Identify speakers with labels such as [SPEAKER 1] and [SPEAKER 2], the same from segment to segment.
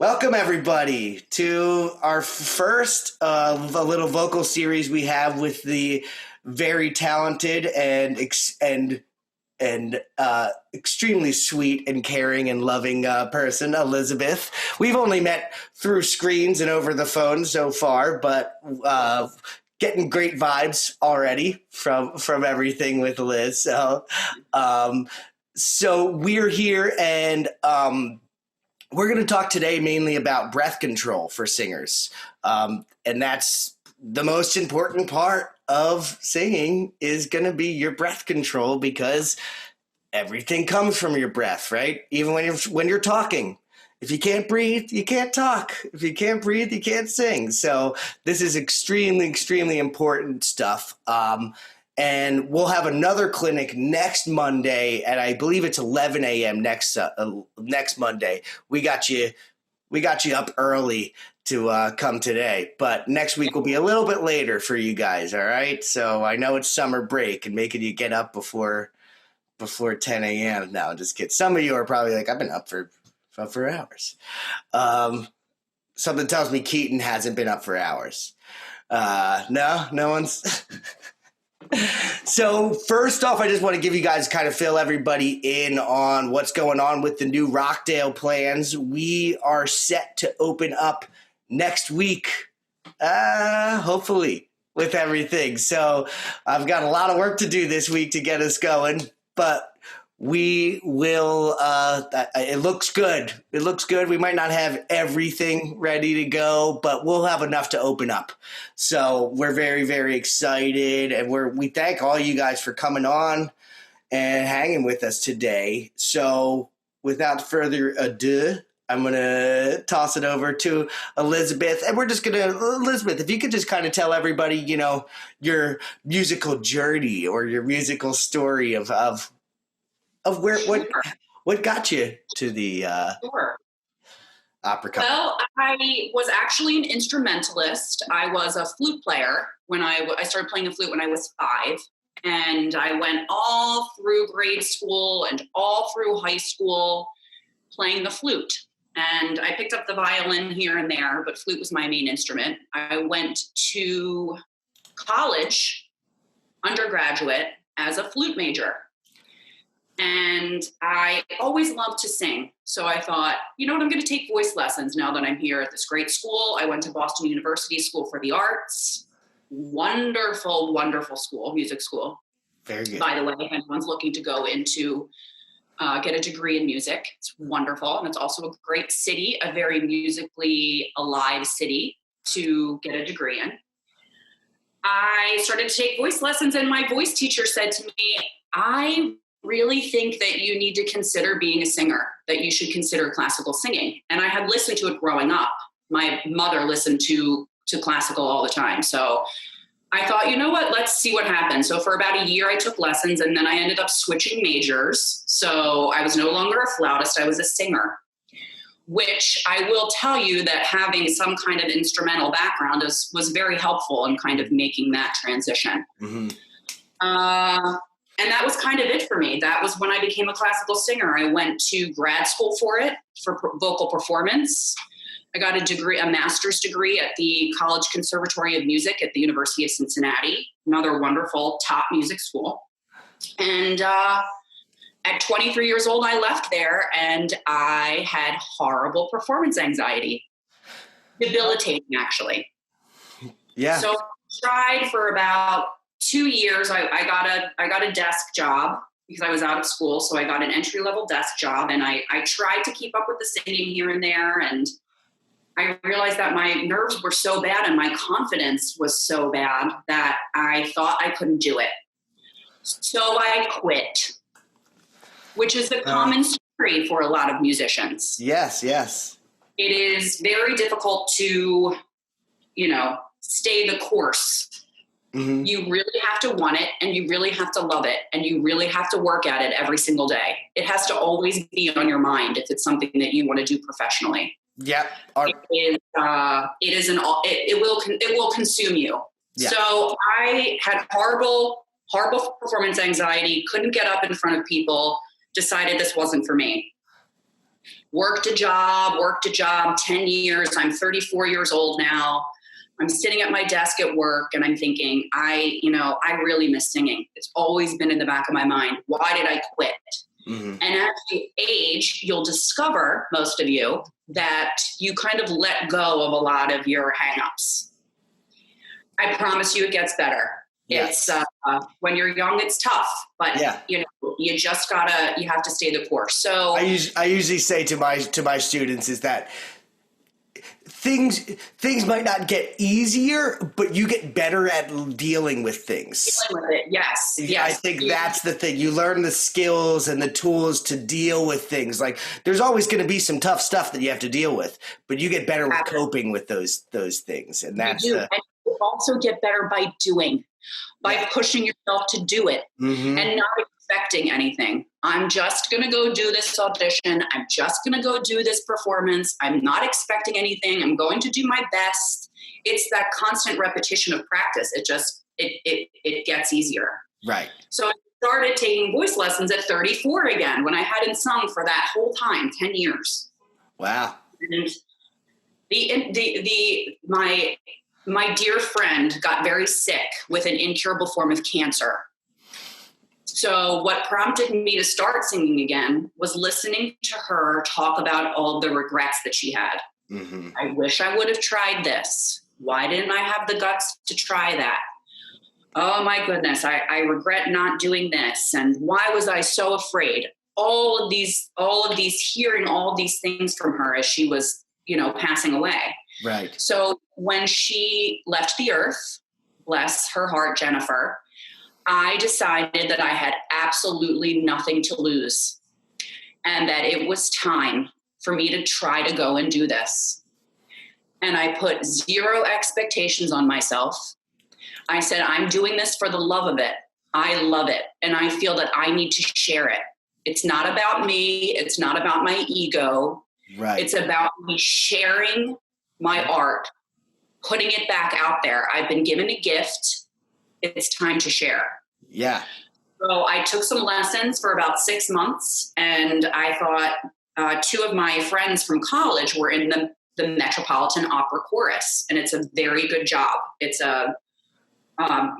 [SPEAKER 1] Welcome everybody to our first a little vocal series we have with the very talented and extremely sweet and caring and loving person, Elizabeth. We've only met through screens and over the phone so far, but getting great vibes already from everything with Liz. So we're here and. We're going to talk today mainly about breath control for singers. And that's the most important part of singing is going to be your breath control because everything comes from your breath, right? Even when you're talking. If you can't breathe, you can't talk. If you can't breathe, you can't sing. So this is extremely, extremely important stuff. And we'll have another clinic next Monday, and I believe it's 11 a.m. next Monday. We got you up early to come today, but next week will be a little bit later for you guys. All right. So I know it's summer break and making you get up before 10 a.m. No, just kidding. Some of you are probably like, I've been up for hours. Something tells me Keaton hasn't been up for hours. No one's. So first off, I just want to give you guys kind of fill everybody in on what's going on with the new Rockdale plans. We are set to open up next week, hopefully, with everything. So I've got a lot of work to do this week to get us going, but we will it looks good. It looks good. We might not have everything ready to go, but we'll have enough to open up. So we're very, very excited, and we thank all you guys for coming on and hanging with us today. So without further ado, I'm going to toss it over to Elizabeth, and we're just going to, Elizabeth, if you could just kind of tell everybody, your musical journey or your musical story of where
[SPEAKER 2] Sure.
[SPEAKER 1] what got you to the
[SPEAKER 2] Sure.
[SPEAKER 1] opera company?
[SPEAKER 2] Well, I was actually an instrumentalist. I was a flute player when I started playing the flute when I was 5. And I went all through grade school and all through high school playing the flute. And I picked up the violin here and there, but flute was my main instrument. I went to college, undergraduate, as a flute major. And I always loved to sing. So I thought, you know what, I'm going to take voice lessons now that I'm here at this great school. I went to Boston University School for the Arts. Wonderful, wonderful school, music school.
[SPEAKER 1] Very good.
[SPEAKER 2] By the way, if anyone's looking to go into get a degree in music, it's wonderful. And it's also a great city, a very musically alive city to get a degree in. I started to take voice lessons, and my voice teacher said to me, I really think that you need to consider being a singer, that you should consider classical singing. And I had listened to it growing up. My mother listened to classical all the time. So I thought, you know what, let's see what happens. So for about a year, I took lessons, and then I ended up switching majors. So I was no longer a flautist, I was a singer, which I will tell you that having some kind of instrumental background was very helpful in kind of making that transition.
[SPEAKER 1] Mm-hmm.
[SPEAKER 2] And that was kind of it for me. That was when I became a classical singer. I went to grad school for vocal performance. I got a master's degree at the College Conservatory of Music at the University of Cincinnati, another wonderful top music school. And at 23 years old, I left there, and I had horrible performance anxiety, debilitating actually.
[SPEAKER 1] Yeah.
[SPEAKER 2] So I tried for about 2 years. I got a desk job because I was out of school. So I got an entry-level desk job, and I tried to keep up with the singing here and there. And I realized that my nerves were so bad and my confidence was so bad that I thought I couldn't do it. So I quit, which is a common story for a lot of musicians.
[SPEAKER 1] Yes.
[SPEAKER 2] It is very difficult to, stay the course. Mm-hmm. You really have to want it, and you really have to love it, and you really have to work at it every single day. It has to always be on your mind if it's something that you want to do professionally.
[SPEAKER 1] Yep.
[SPEAKER 2] It will consume you. Yeah. So I had horrible performance anxiety, couldn't get up in front of people, decided this wasn't for me. Worked a job, 10 years. I'm 34 years old now. I'm sitting at my desk at work and I'm thinking, I really miss singing. It's always been in the back of my mind. Why did I quit? Mm-hmm. And as you age, you'll discover, most of you, that you kind of let go of a lot of your hangups. I promise you it gets better. Yes. It's when you're young, it's tough, but you have to stay the course. So
[SPEAKER 1] I usually say to my students is that things might not get easier, but you get better at dealing with things.
[SPEAKER 2] Dealing with it, yes.
[SPEAKER 1] I think that's the thing. You learn the skills and the tools to deal with things. Like there's always going to be some tough stuff that you have to deal with, but you get better with coping with those things. And that's
[SPEAKER 2] and you also get better by doing. By pushing yourself to do it and not expecting anything. I'm just going to go do this audition. I'm just going to go do this performance. I'm not expecting anything. I'm going to do my best. It's that constant repetition of practice. It gets easier.
[SPEAKER 1] Right.
[SPEAKER 2] So I started taking voice lessons at 34 again when I hadn't sung for that whole time, 10 years.
[SPEAKER 1] Wow.
[SPEAKER 2] And my dear friend got very sick with an incurable form of cancer. So what prompted me to start singing again was listening to her talk about all the regrets that she had. Mm-hmm. I wish I would have tried this. Why didn't I have the guts to try that? Oh my goodness, I regret not doing this. And why was I so afraid? All of these, hearing all these things from her as she was, passing away.
[SPEAKER 1] Right.
[SPEAKER 2] So when she left the earth, bless her heart, Jennifer, I decided that I had absolutely nothing to lose and that it was time for me to try to go and do this. And I put zero expectations on myself. I said, I'm doing this for the love of it. I love it. And I feel that I need to share it. It's not about me. It's not about my ego.
[SPEAKER 1] Right.
[SPEAKER 2] It's about me sharing my art, putting it back out there. I've been given a gift. It's time to share.
[SPEAKER 1] Yeah.
[SPEAKER 2] So I took some lessons for about 6 months, and I thought two of my friends from college were in the Metropolitan Opera Chorus, and it's a very good job. It's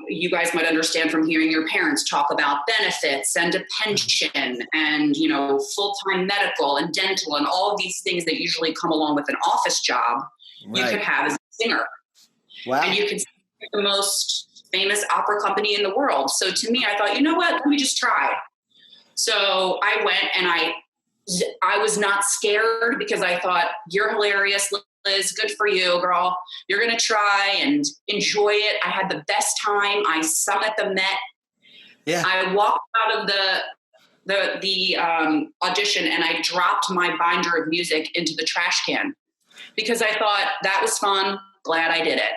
[SPEAKER 2] you guys might understand from hearing your parents talk about benefits and a pension and, full-time medical and dental and all of these things that usually come along with an office job. Right. You could have as a singer.
[SPEAKER 1] Wow.
[SPEAKER 2] And you could sing the most famous opera company in the world. So to me, I thought, you know what, let me just try. So I went and I was not scared because I thought, you're hilarious, Liz, good for you, girl. You're going to try and enjoy it. I had the best time. I sung at the Met. Yeah. I walked out of the audition and I dropped my binder of music into the trash can because I thought that was fun. Glad I did it.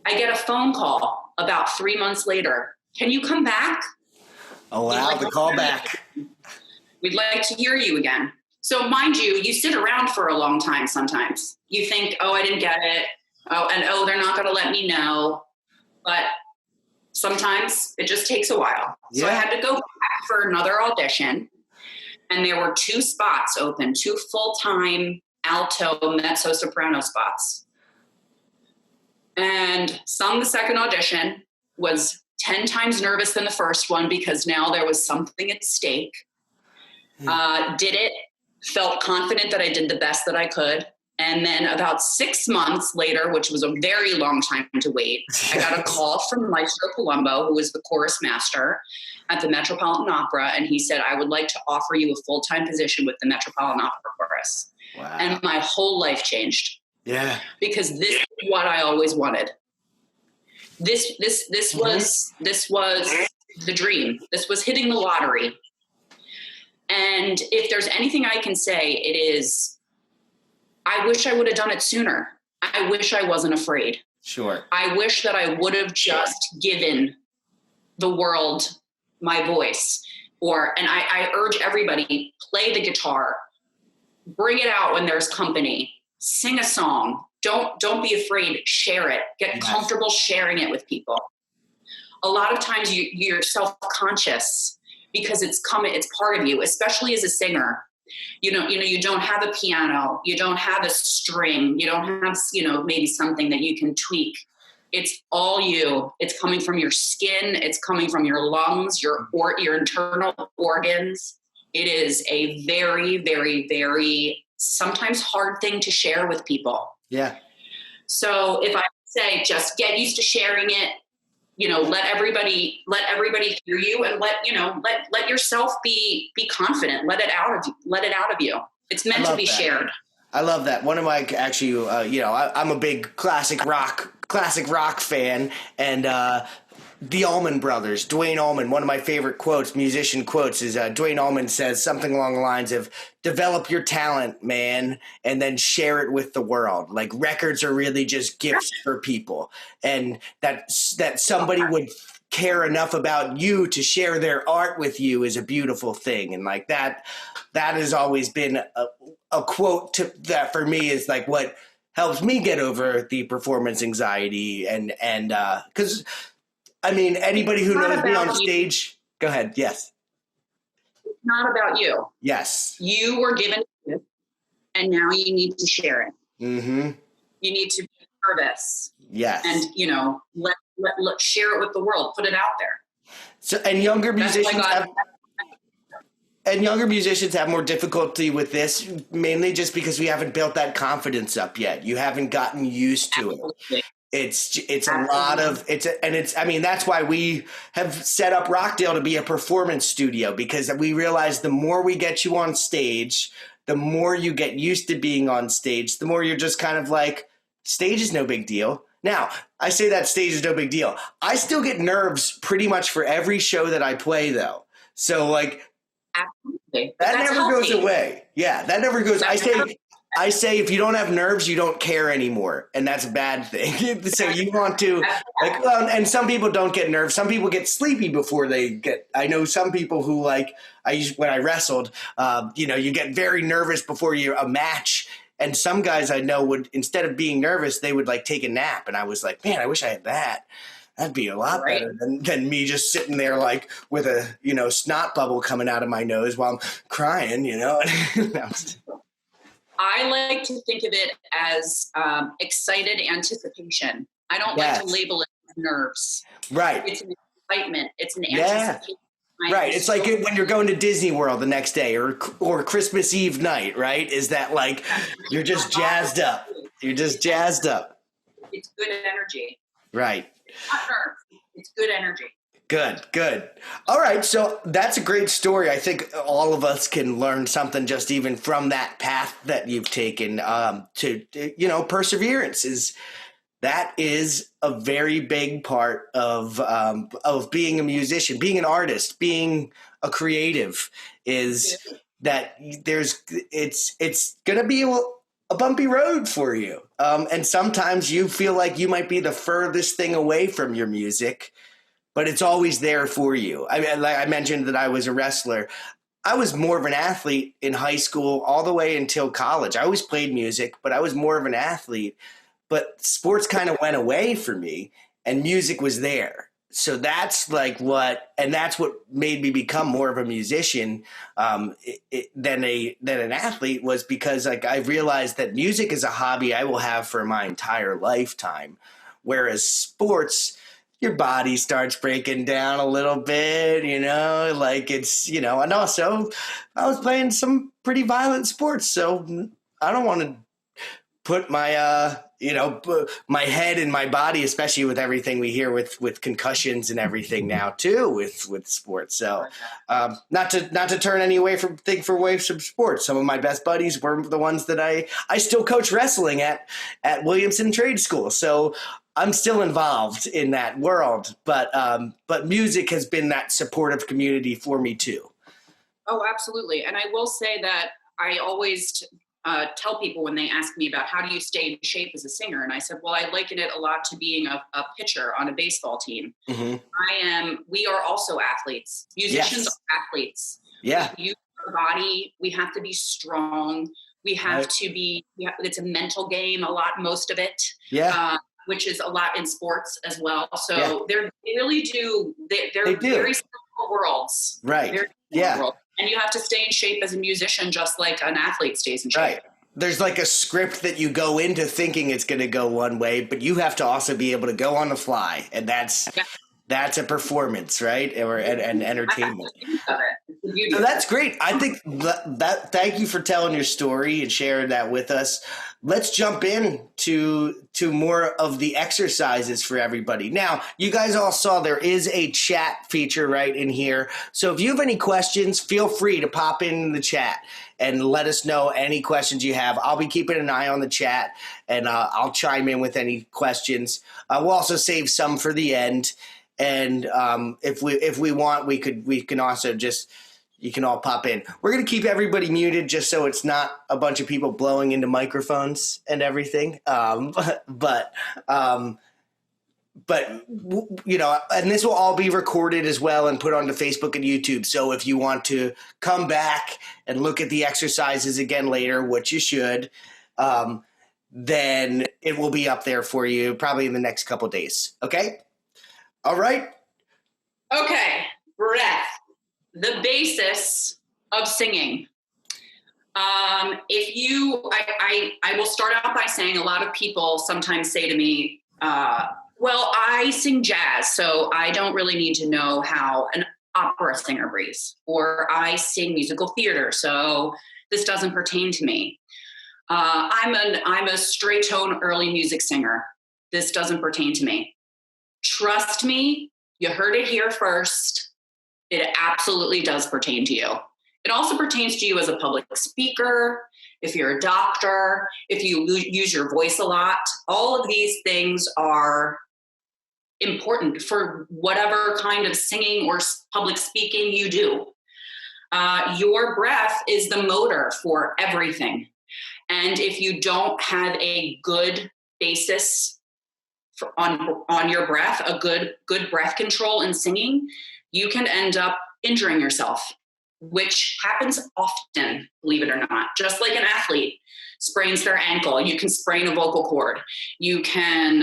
[SPEAKER 2] I get a phone call about 3 months later. Can you come back?
[SPEAKER 1] Oh, wow. The callback.
[SPEAKER 2] We'd like to hear you again. So mind you sit around for a long time sometimes. You think, oh, I didn't get it. Oh, they're not going to let me know. But sometimes it just takes a while. Yeah. So I had to go back for another audition. And there were 2 spots open, 2 full-time alto mezzo-soprano spots. And sung the second audition, was 10 times nervous than the first one because now there was something at stake. Did it. Felt confident that I did the best that I could. And then about 6 months later, which was a very long time to wait, I got a call from Maestro Colombo, who was the chorus master at the Metropolitan Opera. And he said, I would like to offer you a full-time position with the Metropolitan Opera Chorus. Wow. And my whole life changed.
[SPEAKER 1] Yeah.
[SPEAKER 2] Because this is what I always wanted. This was the dream. This was hitting the lottery. And if there's anything I can say, it is, I wish I would have done it sooner. I wish I wasn't afraid.
[SPEAKER 1] Sure.
[SPEAKER 2] I wish that I would have just given the world my voice. And I urge everybody, play the guitar, bring it out when there's company, sing a song. Don't be afraid, share it. Get comfortable sharing it with people. A lot of times you're self-conscious because it's part of you, especially as a singer. You don't have a piano, you don't have a string, you don't have, maybe something that you can tweak. It's all you. It's coming from your skin. It's coming from your lungs, your internal organs. It is a very, very, very sometimes hard thing to share with people.
[SPEAKER 1] Yeah.
[SPEAKER 2] So if I say, just get used to sharing it, let everybody hear you, and let yourself be confident. Let it out of you. It's meant to be shared.
[SPEAKER 1] I love that. One of my actually, I'm a big classic rock fan, and the Allman Brothers, Duane Allman. One of my favorite musician quotes, is Duane Allman says something along the lines of, "Develop your talent, man, and then share it with the world." Like, records are really just gifts for people, and that somebody would care enough about you to share their art with you is a beautiful thing. And like that has always been a quote that for me is like what helps me get over the performance anxiety. And because I mean, anybody who knows me on stage, go ahead. Yes.
[SPEAKER 2] It's not about you.
[SPEAKER 1] Yes.
[SPEAKER 2] You were given it, and now you need to share it.
[SPEAKER 1] Mm-hmm.
[SPEAKER 2] You need to be nervous.
[SPEAKER 1] Yes.
[SPEAKER 2] And, let share it with the world. Put it out there.
[SPEAKER 1] So, and younger musicians have more difficulty with this, mainly just because we haven't built that confidence up yet. You haven't gotten used to it. It's a lot of that's why we have set up Rockdale to be a performance studio, because we realize the more we get you on stage, the more you get used to being on stage, the more you're just kind of like, stage is no big deal. Now, I say that stage is no big deal. I still get nerves pretty much for every show that I play, though. So, like,
[SPEAKER 2] absolutely.
[SPEAKER 1] That never goes away. Yeah, that never goes. I say if you don't have nerves, you don't care anymore, and that's a bad thing. So you want to, like, and some people don't get nerves. Some people get sleepy before they get. I know some people who, like, when I wrestled, you get very nervous before a match. And some guys I know would, instead of being nervous, they would like take a nap. And I was like, man, I wish I had that. That'd be a lot better than me just sitting there like with a, snot bubble coming out of my nose while I'm crying,
[SPEAKER 2] I like to think of it as excited anticipation. I don't like to label it as nerves.
[SPEAKER 1] Right.
[SPEAKER 2] It's an excitement. It's an anticipation.
[SPEAKER 1] Right. It's like when you're going to Disney World the next day or Christmas Eve night, right? Is that like you're just jazzed up? You're just jazzed up.
[SPEAKER 2] It's good energy.
[SPEAKER 1] Right.
[SPEAKER 2] It's not nerves. It's good energy.
[SPEAKER 1] Good. All right. So that's a great story. I think all of us can learn something just even from that path that you've taken to perseverance that is a very big part of being a musician, being an artist, being a creative is that it's going to be a bumpy road for you. And sometimes you feel like you might be the furthest thing away from your music, but it's always there for you. I mean, like I mentioned that I was a wrestler. I was more of an athlete in high school all the way until college. I always played music, but I was more of an athlete. But sports kind of went away for me, and music was there. So that's that's what made me become more of a musician than an athlete, was because like I realized that music is a hobby I will have for my entire lifetime, whereas sports, your body starts breaking down a little bit, like it's, and also I was playing some pretty violent sports, so I don't want to put my my head and my body, especially with everything we hear with concussions and everything now too with sports. So not to turn any away from sports. Some of my best buddies were the ones that I still coach wrestling at Williamson Trade School. So I'm still involved in that world, but music has been that supportive community for me too.
[SPEAKER 2] Oh, absolutely. And I will say that I always tell people when they ask me about how do you stay in shape as a singer, and I said, well, I liken it a lot to being a pitcher on a baseball team.
[SPEAKER 1] Mm-hmm.
[SPEAKER 2] We are also athletes. Musicians are athletes.
[SPEAKER 1] Yeah.
[SPEAKER 2] We use our body. We have to be strong. We have to be, it's a mental game, most of it.
[SPEAKER 1] Yeah.
[SPEAKER 2] Which is a lot in sports as well. So they really do. They're very simple worlds.
[SPEAKER 1] Right.
[SPEAKER 2] Worlds. And you have to stay in shape as a musician, just like an athlete stays in shape.
[SPEAKER 1] Right. There's like a script that you go into thinking it's going to go one way, but you have to also be able to go on the fly, and that's a performance, right? Or and entertainment. So that's great. I think that thank you for telling your story and sharing that with us. Let's jump in to more of the exercises for everybody. Now, you guys all saw there is a chat feature right in here. So if you have any questions, feel free to pop in the chat and let us know any questions you have. I'll be keeping an eye on the chat, and I'll chime in with any questions. We'll also save some for the end. And if we want, we can also just, you can all pop in. We're going to keep everybody muted just so it's not a bunch of people blowing into microphones and everything. But you know, and this will all be recorded as well and put onto Facebook and YouTube. So if you want to come back and look at the exercises again later, which you should, then it will be up there for you probably in the next couple of days. Okay. All right.
[SPEAKER 2] Okay. Breath. The basis of singing. I will start out by saying a lot of people sometimes say to me, well, I sing jazz, so I don't really need to know how an opera singer breathes, or I sing musical theater, so this doesn't pertain to me. I'm a straight tone early music singer. This doesn't pertain to me. Trust me, you heard it here first. It absolutely does pertain to you. It also pertains to you as a public speaker, if you're a doctor, if you use your voice a lot. All of these things are important for whatever kind of singing or public speaking you do. Your breath is the motor for everything. And if you don't have a good basis on your breath, a good breath control in singing, you can end up injuring yourself, which happens often, believe it or not. Just like an athlete sprains their ankle, you can sprain a vocal cord. You can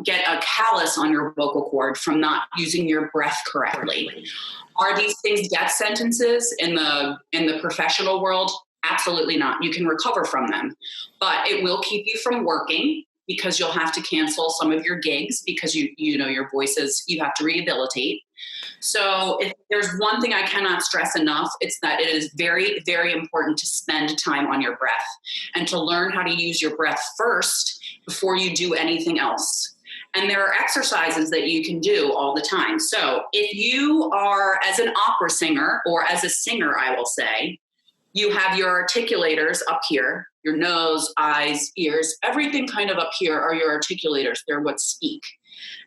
[SPEAKER 2] get a callus on your vocal cord from not using your breath correctly. Are these things death sentences in the professional world? Absolutely not. You can recover from them, but it will keep you from working, because you'll have to cancel some of your gigs because you know your voices, you have to rehabilitate. So if there's one thing I cannot stress enough, it's that it is very, very important to spend time on your breath and to learn how to use your breath first before you do anything else. And there are exercises that you can do all the time. So if you are, as an opera singer, or as a singer, I will say, you have your articulators up here, your nose, eyes, ears, everything kind of up here are your articulators. They're what speak.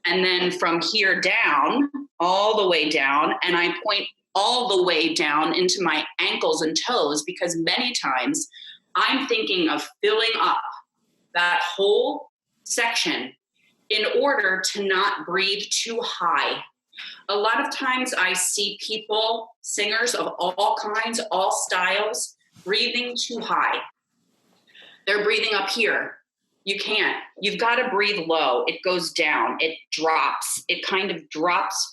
[SPEAKER 2] And then from here down, all the way down, and I point all the way down into my ankles and toes, because many times I'm thinking of filling up that whole section in order to not breathe too high. A lot of times I see people, singers of all kinds, all styles, breathing too high. They're breathing up here. You can't. You've got to breathe low. It goes down. It drops. It kind of drops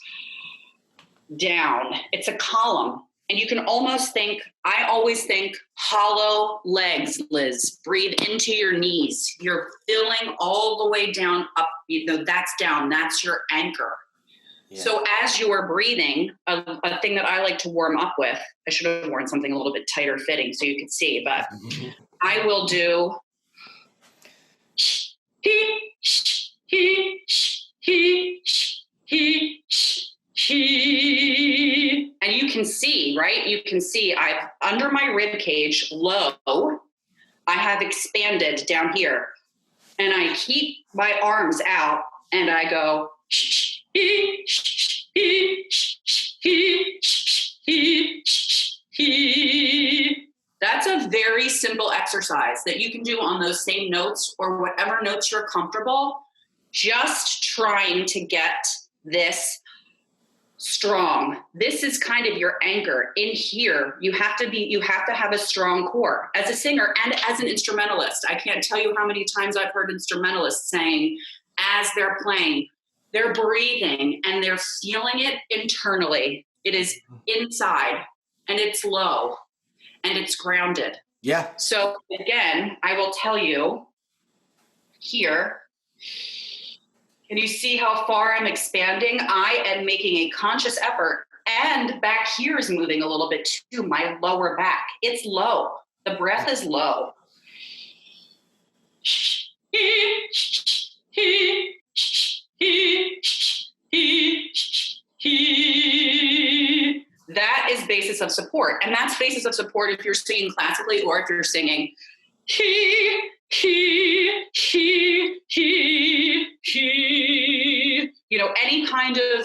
[SPEAKER 2] down. It's a column. And you can almost think, I always think hollow legs, Liz. Breathe into your knees. You're filling all the way down up. You know, that's down. That's your anchor. Yeah. So as you're breathing, a thing that I like to warm up with, I should have worn something a little bit tighter fitting so you could see, but I will do and you can see, right? You can see I've under my rib cage low, I have expanded down here, and I keep my arms out and I go That's a very simple exercise that you can do on those same notes or whatever notes you're comfortable, just trying to get this strong. This is kind of your anchor in here. You have to have a strong core as a singer and as an instrumentalist. I can't tell you how many times I've heard instrumentalists saying as they're playing, they're breathing and they're feeling it internally. It is inside. and it's low and it's grounded.
[SPEAKER 1] Yeah.
[SPEAKER 2] So again, I will tell you here, can you see how far I'm expanding? I am making a conscious effort, and back here is moving a little bit too, my lower back. It's low. The breath is low. That is basis of support. And that's basis of support if you're singing classically or if you're singing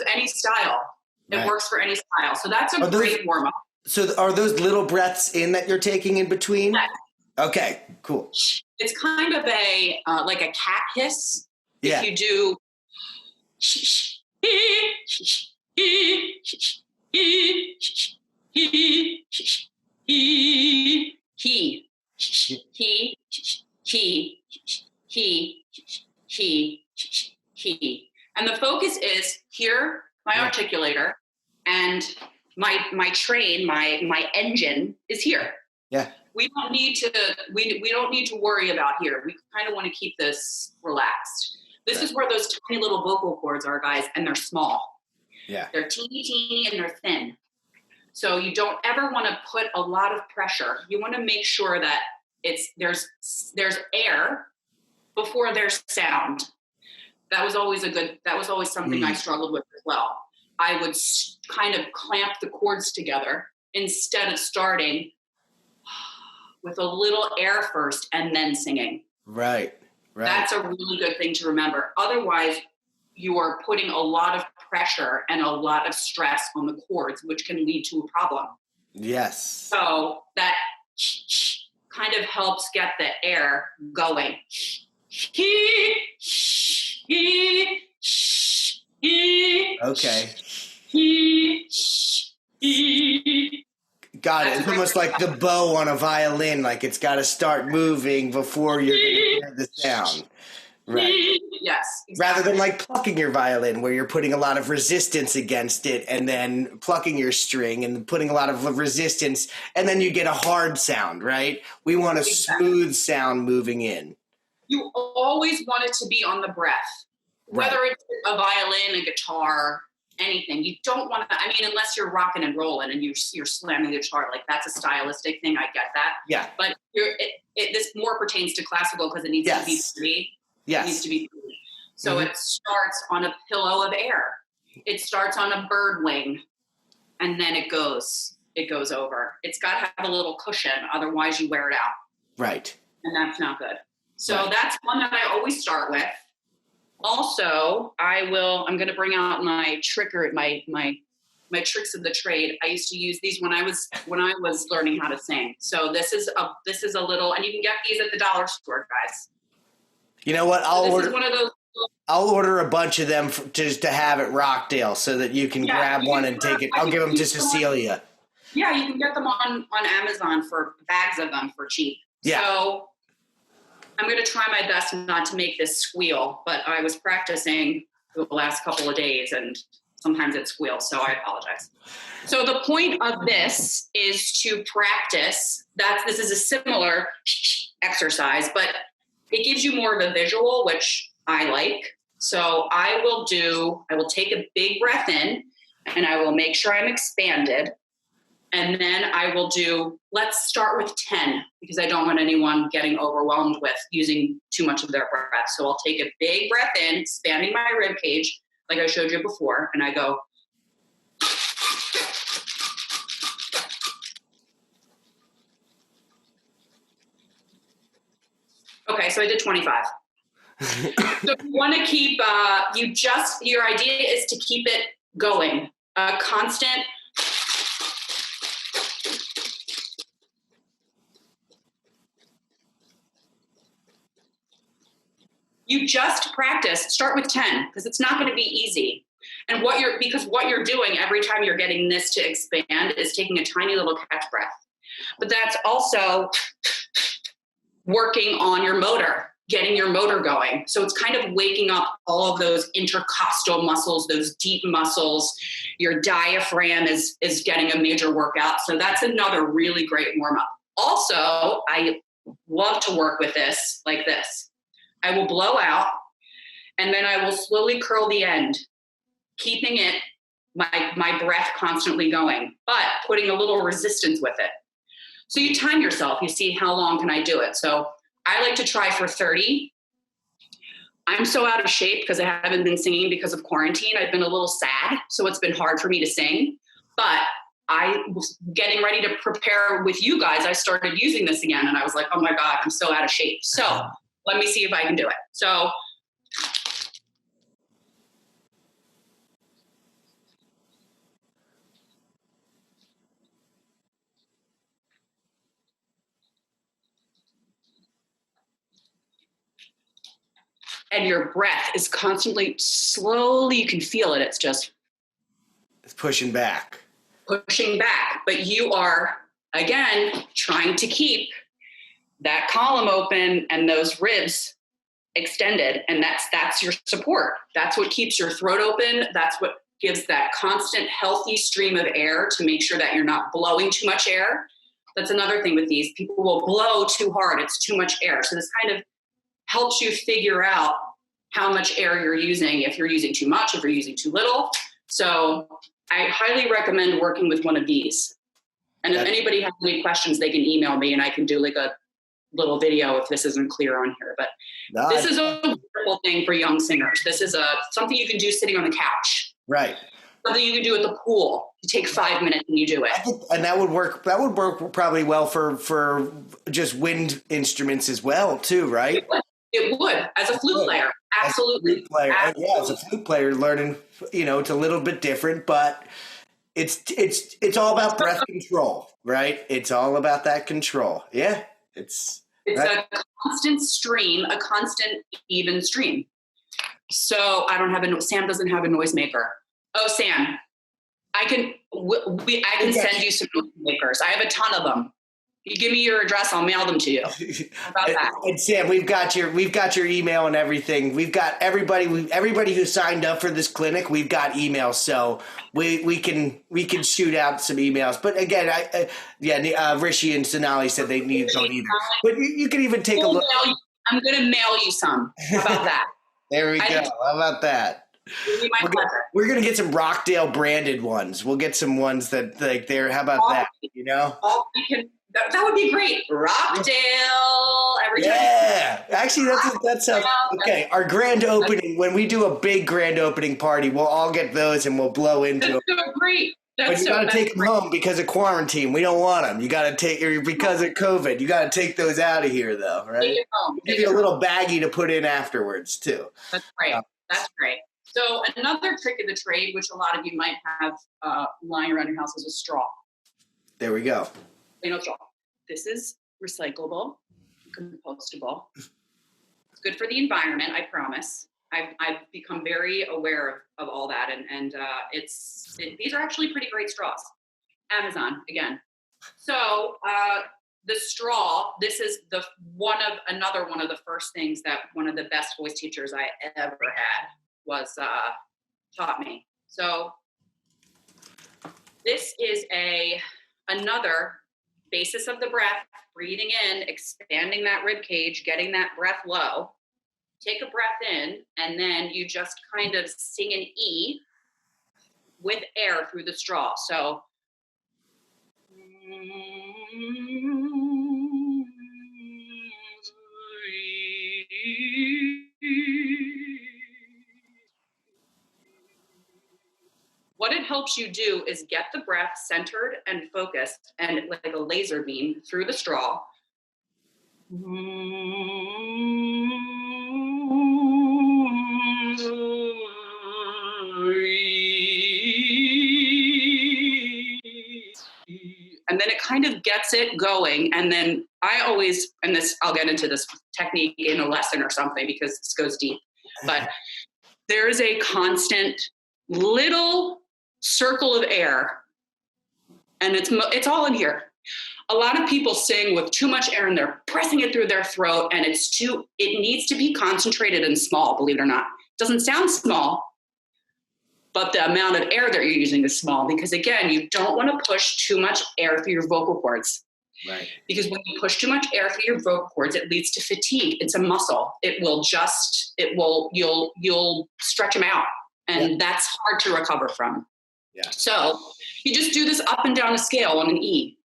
[SPEAKER 2] any style. It works for any style. So that's a great warm-up.
[SPEAKER 1] So are those little breaths in that you're taking in between?
[SPEAKER 2] Yes.
[SPEAKER 1] Okay, cool.
[SPEAKER 2] It's kind of a like a cat hiss.
[SPEAKER 1] Yeah.
[SPEAKER 2] If you do he. And the focus is here, my articulator, and my train, my engine is here.
[SPEAKER 1] Yeah.
[SPEAKER 2] We don't need to worry about here. We kind of want to keep this relaxed. This is where those tiny little vocal cords are, guys, and they're small.
[SPEAKER 1] Yeah.
[SPEAKER 2] They're teeny and they're thin. So you don't ever want to put a lot of pressure. You want to make sure that there's air before there's sound. That was always something I struggled with as well. I would kind of clamp the chords together instead of starting with a little air first and then singing.
[SPEAKER 1] Right.
[SPEAKER 2] That's a really good thing to remember. Otherwise, you are putting a lot of pressure and a lot of stress on the chords, which can lead to a problem.
[SPEAKER 1] Yes.
[SPEAKER 2] So that kind of helps get the air going.
[SPEAKER 1] Okay. Got it. It's almost like the bow on a violin, like it's got to start moving before you're going to hear the sound. Right.
[SPEAKER 2] Yes. Exactly.
[SPEAKER 1] Rather than like plucking your violin, where you're putting a lot of resistance against it and then plucking your string and putting a lot of resistance, and then you get a hard sound, right? We want a smooth sound moving in.
[SPEAKER 2] You always want it to be on the breath, whether it's a violin, a guitar, anything. You don't want to, unless you're rocking and rolling and you're slamming the guitar, like that's a stylistic thing. I get that.
[SPEAKER 1] Yeah.
[SPEAKER 2] But this more pertains to classical because it needs to be free.
[SPEAKER 1] Yes.
[SPEAKER 2] It needs to be free. So it starts on a pillow of air. It starts on a bird wing, and then it goes over. It's got to have a little cushion, otherwise you wear it out. Right. And that's not good. So that's one that I always start with. Also, I'm going to bring out my tricks of the trade. I used to use these when I was learning how to sing. So this is a little, and you can get these at the dollar store, guys.
[SPEAKER 1] You know what? I'll
[SPEAKER 2] order
[SPEAKER 1] a bunch of them just to have at Rockdale so that you can grab one and take it. I'll give them to Cecilia.
[SPEAKER 2] Yeah, you can get them on Amazon for bags of them for cheap. Yeah. So I'm going to try my best not to make this squeal, but I was practicing the last couple of days and sometimes it squeals, so I apologize. So the point of this is to practice. This is a similar exercise, but it gives you more of a visual, which I like. So I will take a big breath in and I will make sure I'm expanded. And then I will let's start with 10 because I don't want anyone getting overwhelmed with using too much of their breath. So I'll take a big breath in, expanding my rib cage, like I showed you before, and I go. Okay, so I did 25. So you want to keep, your idea is to keep it going, constant. You just practice, start with 10, because it's not going to be easy. And what you're doing every time you're getting this to expand is taking a tiny little catch breath. But that's also working on your motor. getting your motor going. So it's kind of waking up all of those intercostal muscles, those deep muscles. Your diaphragm is getting a major workout. So that's another really great warm up. Also, I love to work with this like this. I will blow out and then I will slowly curl the end, keeping it, my breath constantly going, but putting a little resistance with it. So you time yourself, you see how long can I do it. So I like to try for 30. I'm so out of shape because I haven't been singing because of quarantine. I've been a little sad, so it's been hard for me to sing. But I was getting ready to prepare with you guys. I started using this again, and I was like, oh my God, I'm so out of shape. So let me see if I can do it. So and your breath is constantly, slowly, you can feel it. It's just
[SPEAKER 1] It's pushing back.
[SPEAKER 2] But you are, again, trying to keep that column open and those ribs extended. And that's your support. That's what keeps your throat open. That's what gives that constant healthy stream of air to make sure that you're not blowing too much air. That's another thing with these. People will blow too hard. It's too much air. So this kind of helps you figure out how much air you're using, if you're using too much, if you're using too little. So I highly recommend working with one of these. And if anybody has any questions, they can email me and I can do like a little video if this isn't clear on here. But this is a wonderful thing for young singers. This is something you can do sitting on the couch.
[SPEAKER 1] Right.
[SPEAKER 2] Something you can do at the pool. You take 5 minutes and you do it.
[SPEAKER 1] And that would work. That would work probably well for just wind instruments as well, too, right?
[SPEAKER 2] It would, as a flute player. Absolutely.
[SPEAKER 1] As a flute player. Absolutely. Yeah, as a flute player, learning, it's a little bit different, but it's all about breath control, right? It's all about that control. Yeah, it's
[SPEAKER 2] right. A constant stream, a constant even stream. So Sam doesn't have a noisemaker. Oh, Sam, I can send you some noisemakers. I have a ton of them. You give me your address, I'll mail them to you. How about that?
[SPEAKER 1] And Sam, we've got your email and everything. We've got everybody who signed up for this clinic. We've got emails, so we can shoot out some emails. But again, Rishi and Sonali said they don't either. But you can even take a look.
[SPEAKER 2] I'm going to mail you some. How about that?
[SPEAKER 1] There we go. How about that? We're gonna get some Rockdale branded ones. We'll get some ones that like there. How about that?
[SPEAKER 2] That would be great. Rockdale.
[SPEAKER 1] Yeah. Actually, that sounds okay. Our grand opening, when we do a big grand opening party, we'll all get those and we'll blow into them.
[SPEAKER 2] That's so great.
[SPEAKER 1] But you got to take them home because of quarantine. We don't want them. You got to take because of COVID. You got to take those out of here, though, right?
[SPEAKER 2] Take it home.
[SPEAKER 1] Give you a little baggie to put in afterwards, too.
[SPEAKER 2] That's great. That's great. So another trick of the trade, which a lot of you might have lying around your house, is a straw.
[SPEAKER 1] There we go.
[SPEAKER 2] Straw. This is recyclable, compostable. It's good for the environment, I promise. I've become very aware of all that, and these are actually pretty great straws. Amazon again. So the straw. This is another one of the first things that one of the best voice teachers I ever had was taught me. So this is another basis of the breath, breathing in, expanding that rib cage, getting that breath low. Take a breath in, and then you just kind of sing an E with air through the straw. So what it helps you do is get the breath centered and focused and like a laser beam through the straw. And then it kind of gets it going. And then I'll get into this technique in a lesson or something because this goes deep, but there is a constant little circle of air, and it's all in here. a lot of people sing with too much air and they're pressing it through their throat, and it needs to be concentrated and small, believe it or not. It doesn't sound small, but the amount of air that you're using is small because, again, you don't want to push too much air through your vocal cords.
[SPEAKER 1] Right.
[SPEAKER 2] Because when you push too much air through your vocal cords, it leads to fatigue. It's a muscle. You'll stretch them out, and that's hard to recover from.
[SPEAKER 1] Yeah.
[SPEAKER 2] So you just do this up and down a scale on an E.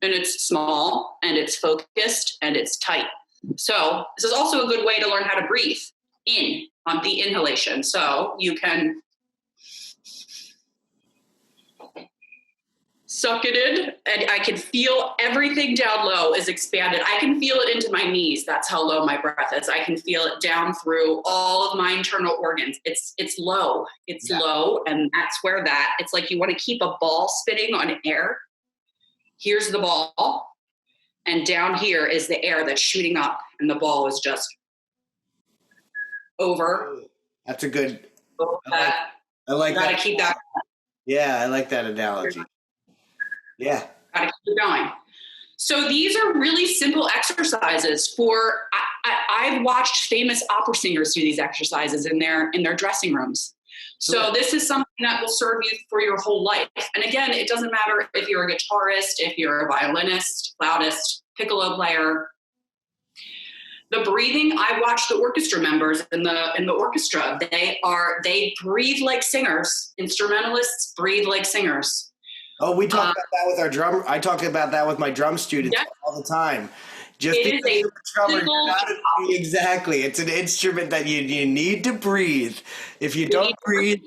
[SPEAKER 2] And it's small, and it's focused, and it's tight. So this is also a good way to learn how to breathe in on the inhalation. So you can suck it in, and I can feel everything down low is expanded. I can feel it into my knees. That's how low my breath is. I can feel it down through all of my internal organs. It's low. It's low, and that's where it's like you want to keep a ball spinning on air. Here's the ball, and down here is the air that's shooting up, and the ball is just over.
[SPEAKER 1] That's a good.
[SPEAKER 2] I like that. Gotta keep that.
[SPEAKER 1] Yeah, I like that analogy. Yeah.
[SPEAKER 2] Gotta keep going. So these are really simple exercises for. I've watched famous opera singers do these exercises in their dressing rooms. So this is something that will serve you for your whole life. And again, it doesn't matter if you're a guitarist, if you're a violinist, flautist, piccolo player. The breathing, I watch the orchestra members in the orchestra. They breathe like singers. Instrumentalists breathe like singers.
[SPEAKER 1] Oh, we talk about that with our drum. I talk about that with my drum students all the time. Just
[SPEAKER 2] it
[SPEAKER 1] because you're a drummer, exactly. It's an instrument that you need to breathe. If you don't breathe,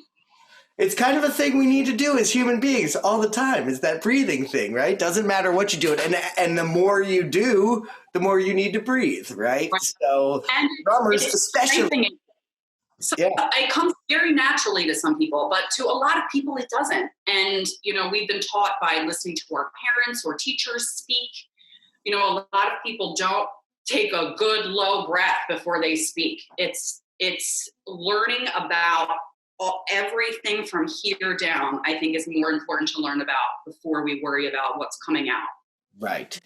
[SPEAKER 1] it's kind of a thing we need to do as human beings all the time. Is that breathing thing, right? Doesn't matter what you do, and the more you do, the more you need to breathe, right? So drummers, especially.
[SPEAKER 2] So it comes very naturally to some people, but to a lot of people it doesn't. And we've been taught by listening to our parents or teachers speak. A lot of people don't take a good low breath before they speak. It's learning about everything from here down, I think, is more important to learn about before we worry about what's coming out.
[SPEAKER 1] Right.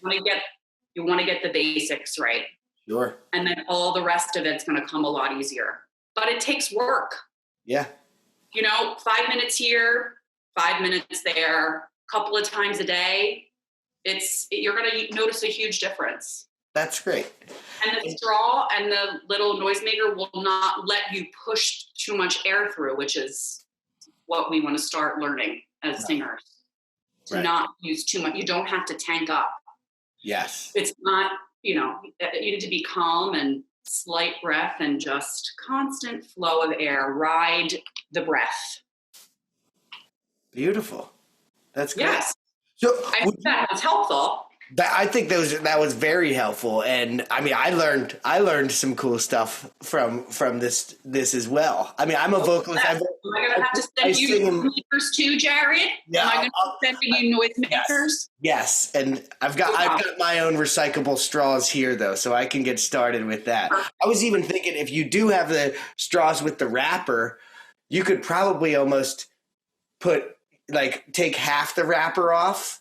[SPEAKER 2] You want to get the basics right.
[SPEAKER 1] Sure.
[SPEAKER 2] And then all the rest of it's going to come a lot easier. But it takes work.
[SPEAKER 1] Yeah.
[SPEAKER 2] 5 minutes here, 5 minutes there, a couple of times a day. You're going to notice a huge difference.
[SPEAKER 1] That's great.
[SPEAKER 2] And the straw and the little noisemaker will not let you push too much air through, which is what we want to start learning as singers. To not use too much. You don't have to tank up.
[SPEAKER 1] Yes.
[SPEAKER 2] It's not, you need to be calm and slight breath and just constant flow of air. Ride the breath.
[SPEAKER 1] Beautiful. That's great.
[SPEAKER 2] Yes.
[SPEAKER 1] So
[SPEAKER 2] I hope that was helpful.
[SPEAKER 1] I think that was very helpful, and I mean, I learned some cool stuff from this as well. I mean, I'm a vocalist.
[SPEAKER 2] Am I going to have to send you noisemakers too, Jared?
[SPEAKER 1] Yeah,
[SPEAKER 2] am I going to send you noisemakers?
[SPEAKER 1] Yes, and I've got my own recyclable straws here though, so I can get started with that. I was even thinking if you do have the straws with the wrapper, you could probably almost take half the wrapper off,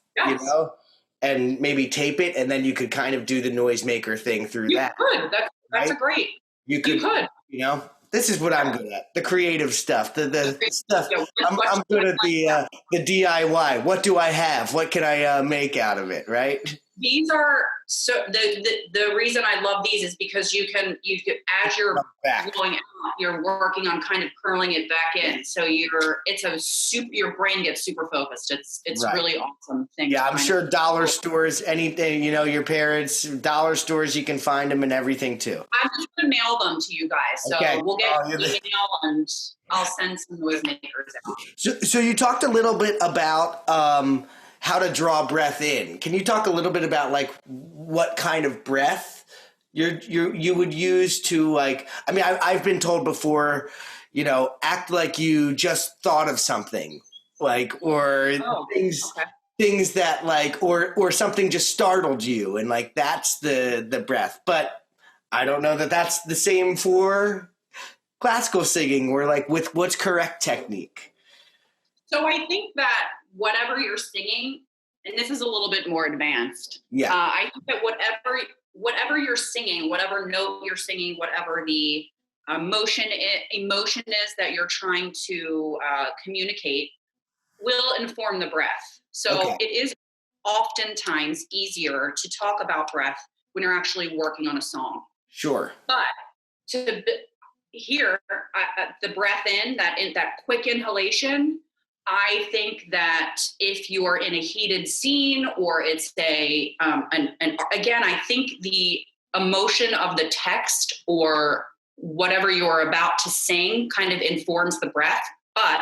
[SPEAKER 1] and maybe tape it, and then you could kind of do the noisemaker thing through that.
[SPEAKER 2] You could. That's a great.
[SPEAKER 1] You could. This is what I'm good at. The creative stuff. The stuff. I'm good at the DIY. What do I have? What can I make out of it? Right.
[SPEAKER 2] These are the reason I love these is because you can as you're going out, you're working on kind of curling it back in. So your brain gets super focused. It's really awesome thing.
[SPEAKER 1] Yeah, I'm sure dollar stores, anything, your parents, dollar stores, you can find them and everything too.
[SPEAKER 2] I'm just gonna mail them to you guys. So we'll get an email and I'll send some noisemakers out.
[SPEAKER 1] So you talked a little bit about how to draw breath in. Can you talk a little bit about what kind of breath you would use to I've been told before, act like you just thought of something things things that like, or something just startled you, and like that's the breath. But I don't know that that's the same for classical singing, or like with what's correct technique.
[SPEAKER 2] So I think that whatever you're singing, and this is a little bit more advanced.
[SPEAKER 1] Yeah.
[SPEAKER 2] I think that whatever you're singing, whatever note you're singing, whatever the emotion is that you're trying to communicate, will inform the breath. So
[SPEAKER 1] Okay.
[SPEAKER 2] it is oftentimes easier to talk about breath when you're actually working on a song.
[SPEAKER 1] Sure.
[SPEAKER 2] But to hear the breath in that quick inhalation, I think that if you are in a heated scene, or it's and again, I think the emotion of the text or whatever you're about to sing kind of informs the breath. But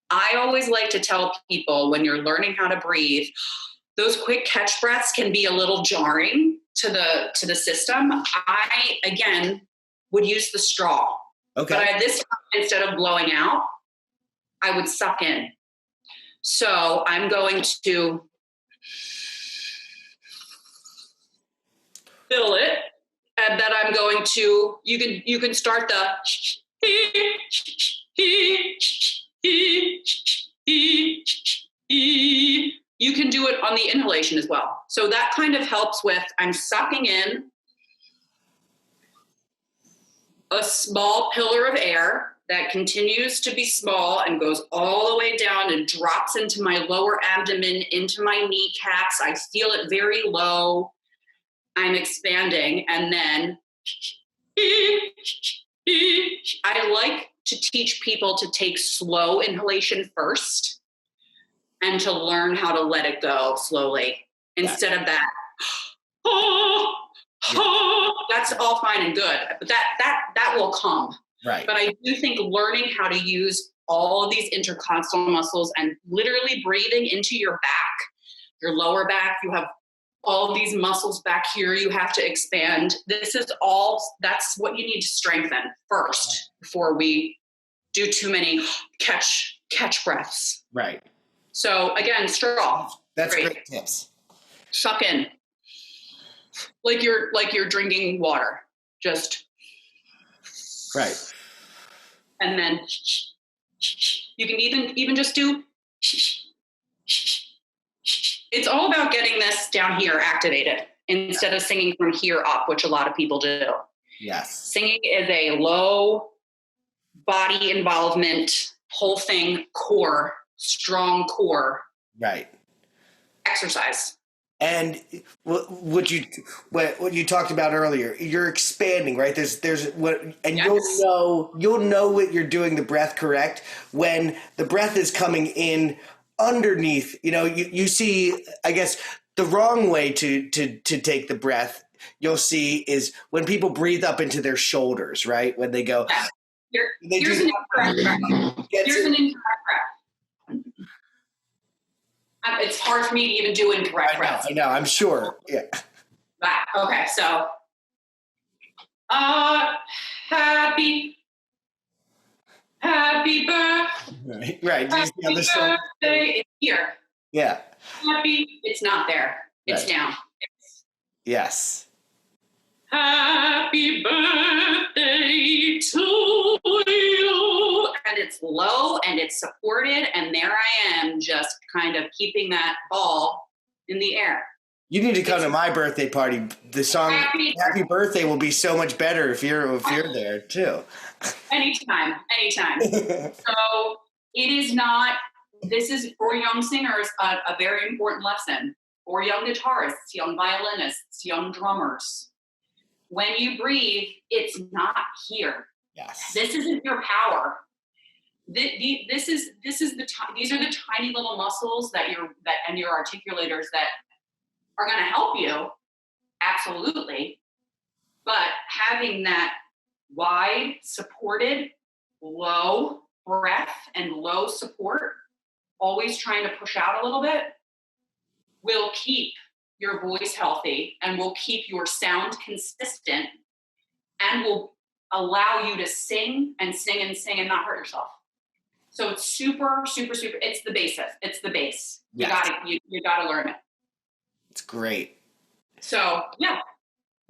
[SPEAKER 2] I always like to tell people, when you're learning how to breathe, those quick catch breaths can be a little jarring to the system. I, again, would use the straw.
[SPEAKER 1] Okay.
[SPEAKER 2] But this time, instead of blowing out, I would suck in. So I'm going to fill it, and then I'm going to, you can start the, you can do it on the inhalation as well. So that kind of helps with, I'm sucking in a small pillar of air that continues to be small and goes all the way down and drops into my lower abdomen, into my kneecaps. I feel it very low. I'm expanding. And then I like to teach people to take slow inhalation first and to learn how to let it go slowly instead of that. That's all fine and good, but that will come.
[SPEAKER 1] Right.
[SPEAKER 2] But I do think learning how to use all of these intercostal muscles and literally breathing into your back, your lower back, you have all of these muscles back here you have to expand. That's what you need to strengthen first before we do too many catch breaths.
[SPEAKER 1] Right.
[SPEAKER 2] So again, straw.
[SPEAKER 1] That's great tips.
[SPEAKER 2] Suck in. Like you're drinking water. Just
[SPEAKER 1] right.
[SPEAKER 2] And then you can even just do. It's all about getting this down here activated instead of singing from here up, which a lot of people do.
[SPEAKER 1] Yes.
[SPEAKER 2] Singing is a low body involvement, whole thing core, strong core.
[SPEAKER 1] Right.
[SPEAKER 2] Exercise.
[SPEAKER 1] And what you talked about earlier, you're expanding, right? There's what, and yes. you'll know what you're doing the breath correct when the breath is coming in underneath. You see, I guess the wrong way to take the breath you'll see is when people breathe up into their shoulders, right? When they go,
[SPEAKER 2] here's an incorrect breath. Here's an incorrect breath. It's hard for me to even do incorrect breaths.
[SPEAKER 1] I know, I'm sure. Yeah.
[SPEAKER 2] Okay, so happy birthday.
[SPEAKER 1] Right.
[SPEAKER 2] Happy birthday. It's here.
[SPEAKER 1] Yeah.
[SPEAKER 2] Happy. It's not there. It's down.
[SPEAKER 1] Yes.
[SPEAKER 2] Happy birthday to you. And it's low and it's supported. And there I am just kind of keeping that ball in the air.
[SPEAKER 1] You need to come to my birthday party. The song Happy Birthday will be so much better if you're there too.
[SPEAKER 2] Anytime. So it is not, this is for young singers, a very important lesson. For young guitarists, young violinists, young drummers. When you breathe, it's not here.
[SPEAKER 1] Yes.
[SPEAKER 2] This isn't your power. These are the tiny little muscles and your articulators that are going to help you, absolutely. But having that wide, supported, low breath and low support, always trying to push out a little bit, will keep your voice healthy and will keep your sound consistent and will allow you to sing and not hurt yourself. So it's super, super, super. It's the basis. It's the base.
[SPEAKER 1] Yes.
[SPEAKER 2] You gotta learn it.
[SPEAKER 1] It's great.
[SPEAKER 2] So yeah.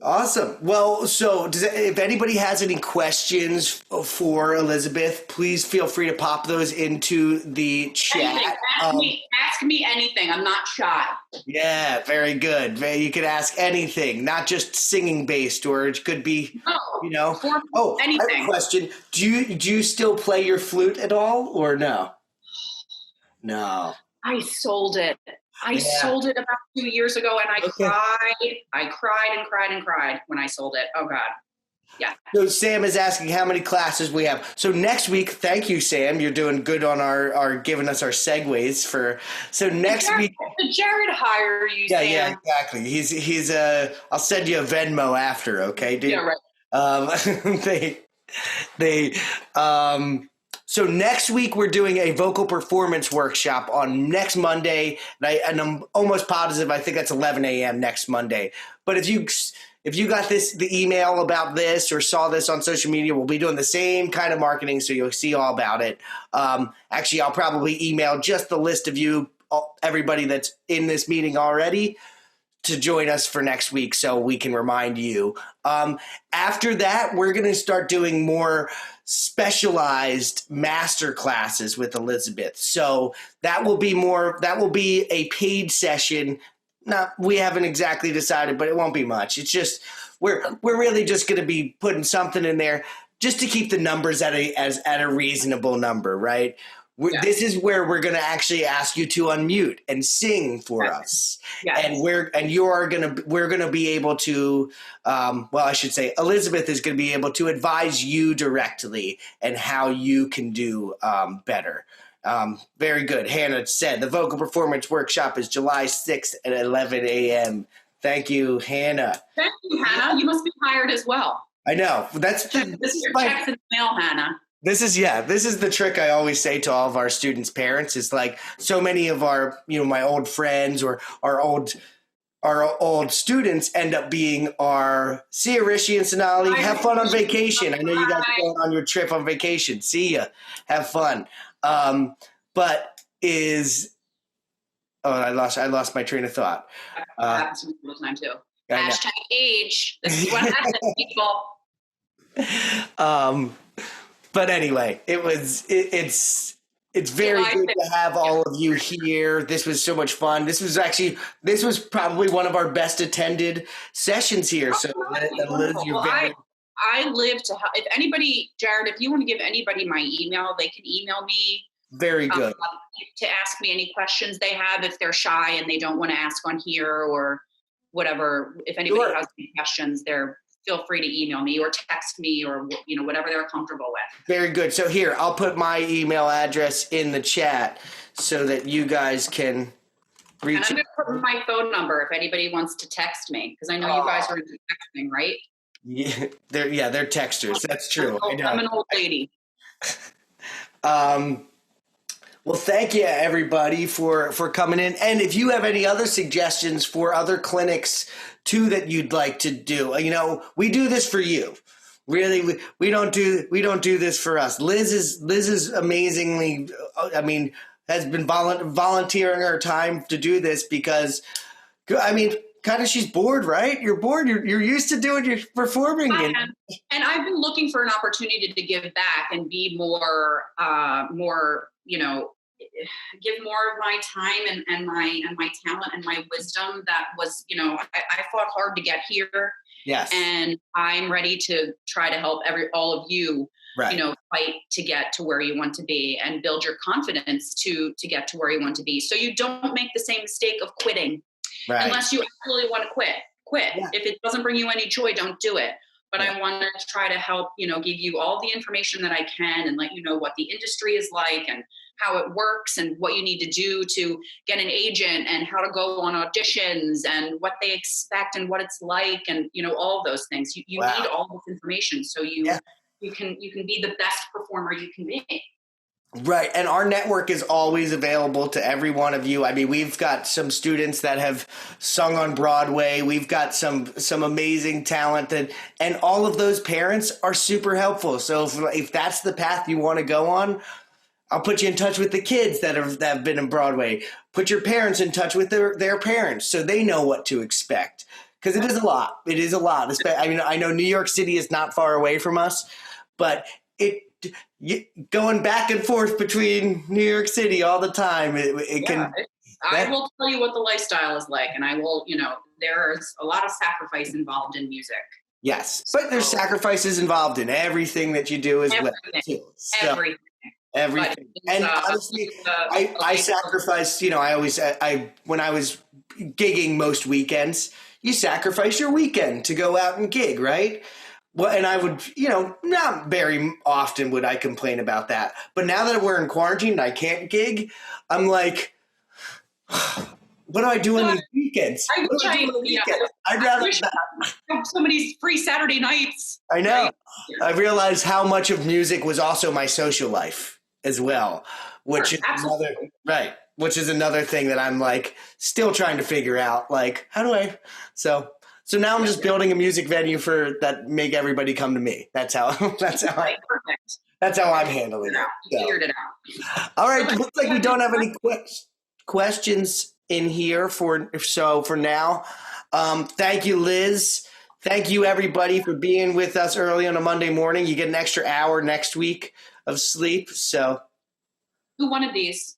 [SPEAKER 1] Awesome. Well, so if anybody has any questions for Elizabeth, please feel free to pop those into the chat.
[SPEAKER 2] Anything. Ask me anything. I'm not shy.
[SPEAKER 1] Yeah, very good. You could ask anything, not just singing based, or it could be,
[SPEAKER 2] anything.
[SPEAKER 1] I have a question. Do you still play your flute at all, or no? No.
[SPEAKER 2] I sold it. I sold it about 2 years ago, and I cried. I cried and cried and cried when I sold it. Oh God. Yeah.
[SPEAKER 1] So Sam is asking how many classes we have. So next week, thank you, Sam. You're doing good on our giving us our segues for. So next week,
[SPEAKER 2] did Jared hire you?
[SPEAKER 1] Yeah,
[SPEAKER 2] Sam?
[SPEAKER 1] yeah, exactly. He's I'll send you a Venmo after, okay, dude?
[SPEAKER 2] Yeah, right.
[SPEAKER 1] So next week we're doing a vocal performance workshop on next Monday, and I'm almost positive. I think that's 11 a.m. next Monday. But if you got the email about this or saw this on social media, we'll be doing the same kind of marketing, so you'll see all about it. Actually, I'll probably email just the list of everybody that's in this meeting already to join us for next week so we can remind you. After that, we're going to start doing more specialized master classes with Elizabeth. So that will be a paid session. We haven't exactly decided, but it won't be much. It's just we're really just going to be putting something in there just to keep the numbers at a reasonable number, right? This is where we're going to actually ask you to unmute and sing for us.
[SPEAKER 2] Yes.
[SPEAKER 1] And we're going to be able to, I should say Elizabeth is going to be able to advise you directly and how you can do better. Very good. Hannah said the vocal performance workshop is July 6th at 11 a.m. Thank you, Hannah.
[SPEAKER 2] Thank you, Hannah. You must be hired as well.
[SPEAKER 1] I know.
[SPEAKER 2] This is your checks in the mail, Hannah.
[SPEAKER 1] This is the trick I always say to all of our students' parents. Is like so many of our, my old friends or our old students end up being our, see you, Rishi and Sonali. Have fun on vacation. I know you guys are going on your trip on vacation. See ya. Have fun. I lost my train of thought.
[SPEAKER 2] That happens to me all the time too. Hashtag age. This is what happens, people.
[SPEAKER 1] But anyway, it's very good to have all of you here. This was so much fun. This was probably one of our best attended sessions here. So Liz,
[SPEAKER 2] I live to help. If anybody, Jared, if you want to give anybody my email, they can email me.
[SPEAKER 1] Very good.
[SPEAKER 2] To ask me any questions they have if they're shy and they don't want to ask on here or whatever. If anybody has any questions, feel free to email me or text me or whatever they're comfortable with.
[SPEAKER 1] Very good. So here, I'll put my email address in the chat so that you guys can reach.
[SPEAKER 2] And I'm going to put my phone number if anybody wants to text me because I know you guys are into texting, right?
[SPEAKER 1] Yeah, they're texters. That's true.
[SPEAKER 2] I'm an old lady.
[SPEAKER 1] Well, thank you, everybody, for coming in. And if you have any other suggestions for other clinics, too, that you'd like to do, we do this for you. Really, we don't do this for us. Liz is amazingly, has been volunteering her time to do this because, kind of she's bored, right? You're bored. You're used to doing your performing.
[SPEAKER 2] And I've been looking for an opportunity to give back and be more, give more of my time and my talent and my wisdom that was, I fought hard to get here.
[SPEAKER 1] Yes.
[SPEAKER 2] And I'm ready to try to help all of you,
[SPEAKER 1] right,
[SPEAKER 2] fight to get to where you want to be and build your confidence to get to where you want to be. So you don't make the same mistake of quitting. Right. Unless you absolutely want to quit. Yeah. If it doesn't bring you any joy, don't do it. But I want to try to help, give you all the information that I can and let you know what the industry is like and how it works and what you need to do to get an agent and how to go on auditions and what they expect and what it's like and, all those things. You need all this information so you can be the best performer you can be.
[SPEAKER 1] Right. And our network is always available to every one of you. We've got some students that have sung on Broadway. We've got some amazing talent and all of those parents are super helpful. So if that's the path you want to go on, I'll put you in touch with the kids that have been in Broadway. Put your parents in touch with their parents so they know what to expect. Because it is a lot. It is a lot. I mean, I know New York City is not far away from us, but going back and forth between New York City all the time,
[SPEAKER 2] I will tell you what the lifestyle is like, and I will, there's a lot of sacrifice involved in music.
[SPEAKER 1] Yes, but there's sacrifices involved in everything that you do as well. Too. So, everything. And honestly, I sacrificed, when I was gigging most weekends, you sacrifice your weekend to go out and gig, right? Well, and I would, not very often would I complain about that. But now that we're in quarantine and I can't gig, I'm like, what do I do on these weekends? I'd rather
[SPEAKER 2] have so many free Saturday nights.
[SPEAKER 1] I know. Right? Yeah. I realized how much of music was also my social life as well, which is another thing that I'm like still trying to figure out. Like, how do I? So now I'm just building a music venue that make everybody come to me. That's how That's how I'm handling it.
[SPEAKER 2] You figured it out.
[SPEAKER 1] All right. Looks like we don't have any questions in here for now. Thank you, Liz. Thank you, everybody, for being with us early on a Monday morning. You get an extra hour next week of sleep. So,
[SPEAKER 2] who wanted these?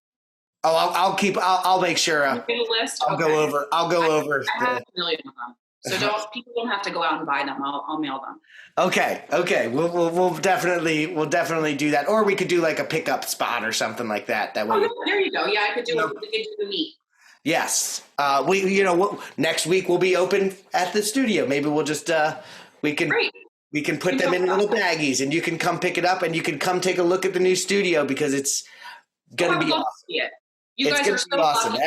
[SPEAKER 1] Oh, I'll make sure.
[SPEAKER 2] I'll
[SPEAKER 1] go over. I
[SPEAKER 2] have a million of them. So people don't have to go out and buy them. I'll mail them.
[SPEAKER 1] Okay. We'll definitely do that, or we could do like a pickup spot or something like that. That way.
[SPEAKER 2] Oh, there you go. Yeah, I could do it. We could do the meet.
[SPEAKER 1] Yes. Next week we'll be open at the studio. Maybe we'll just we can put them in little baggies, and you can come pick it up, and you can come take a look at the new studio because it's gonna be awesome.
[SPEAKER 2] You guys are so
[SPEAKER 1] awesome.
[SPEAKER 2] lucky.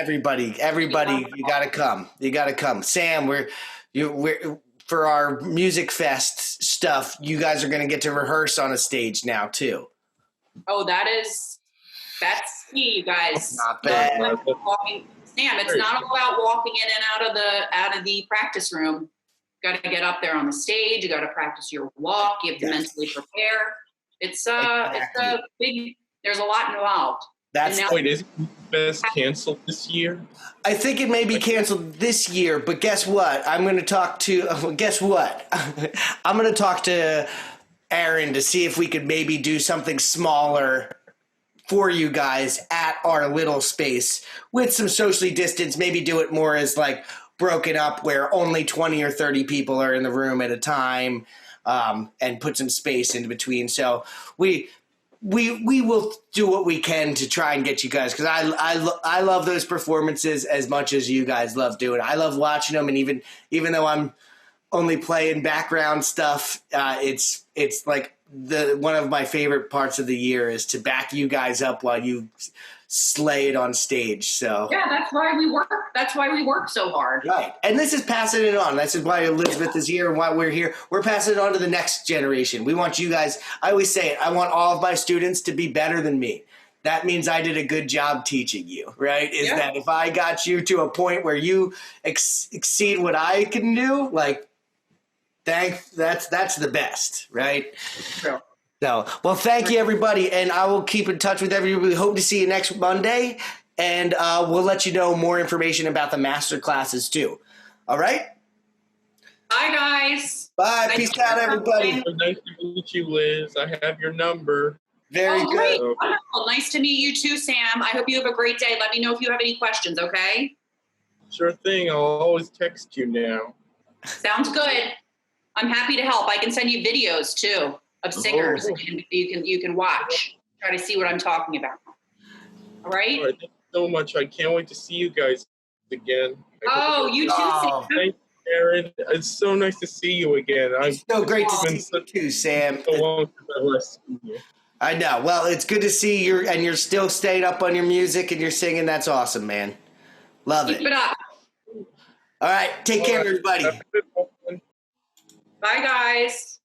[SPEAKER 1] Everybody, you gotta come. You gotta come. Sam, we're for our music fest stuff. You guys are gonna get to rehearse on a stage now too.
[SPEAKER 2] Oh, that's key, you guys.
[SPEAKER 1] Not bad.
[SPEAKER 2] Sam, it's not all about walking in and out of the practice room. You got to get up there on the stage. You got to practice your walk. You have to mentally prepare. It's a big. There's a lot involved.
[SPEAKER 3] Is Fest canceled this year?
[SPEAKER 1] I think it may be canceled this year, but guess what? I'm going to talk to. I'm going to talk to Aaron to see if we could maybe do something smaller for you guys at our little space with some socially distanced, maybe do it more as like broken up where only 20 or 30 people are in the room at a time, and put some space in between. So we will do what we can to try and get you guys, because I love those performances as much as you guys love doing it. I love watching them, and even though I'm only playing background stuff, it's like one of my favorite parts of the year is to back you guys up while you slay it on stage. So
[SPEAKER 2] yeah, that's why we work. That's why we work so hard.
[SPEAKER 1] Right, and this is passing it on. This is why Elizabeth is here and why we're here. We're passing it on to the next generation. We want you guys. I always say it. I want all of my students to be better than me. That means I did a good job teaching you, right? That if I got you to a point where you exceed what I can do, like. That's the best, right?
[SPEAKER 2] True.
[SPEAKER 1] So, well, thank you, everybody, and I will keep in touch with everybody. We hope to see you next Monday, and we'll let you know more information about the master classes too. All right?
[SPEAKER 2] Bye, guys.
[SPEAKER 1] Bye. Peace out, everybody.
[SPEAKER 3] Nice to meet you, Liz. I have your number.
[SPEAKER 1] Very good.
[SPEAKER 2] Great. Wonderful. Nice to meet you too, Sam. I hope you have a great day. Let me know if you have any questions, okay?
[SPEAKER 3] Sure thing. I'll always text you now.
[SPEAKER 2] Sounds good. I'm happy to help. I can send you videos too of singers.
[SPEAKER 3] Oh.
[SPEAKER 2] You can watch. Try to see what I'm talking about. All right.
[SPEAKER 3] All right. Thank you so much. I can't wait to see you guys again.
[SPEAKER 2] You too.
[SPEAKER 1] Oh.
[SPEAKER 3] Thank you, Aaron. It's so nice to see you again.
[SPEAKER 1] It's so great to see you too, Sam.
[SPEAKER 3] So long since I last seen you.
[SPEAKER 1] I know. Well, it's good to see you, and you're still staying up on your music and you're singing. That's awesome, man. Love it.
[SPEAKER 2] Keep it up.
[SPEAKER 1] All right. Take care, everybody.
[SPEAKER 3] Have a good one.
[SPEAKER 2] Bye, guys.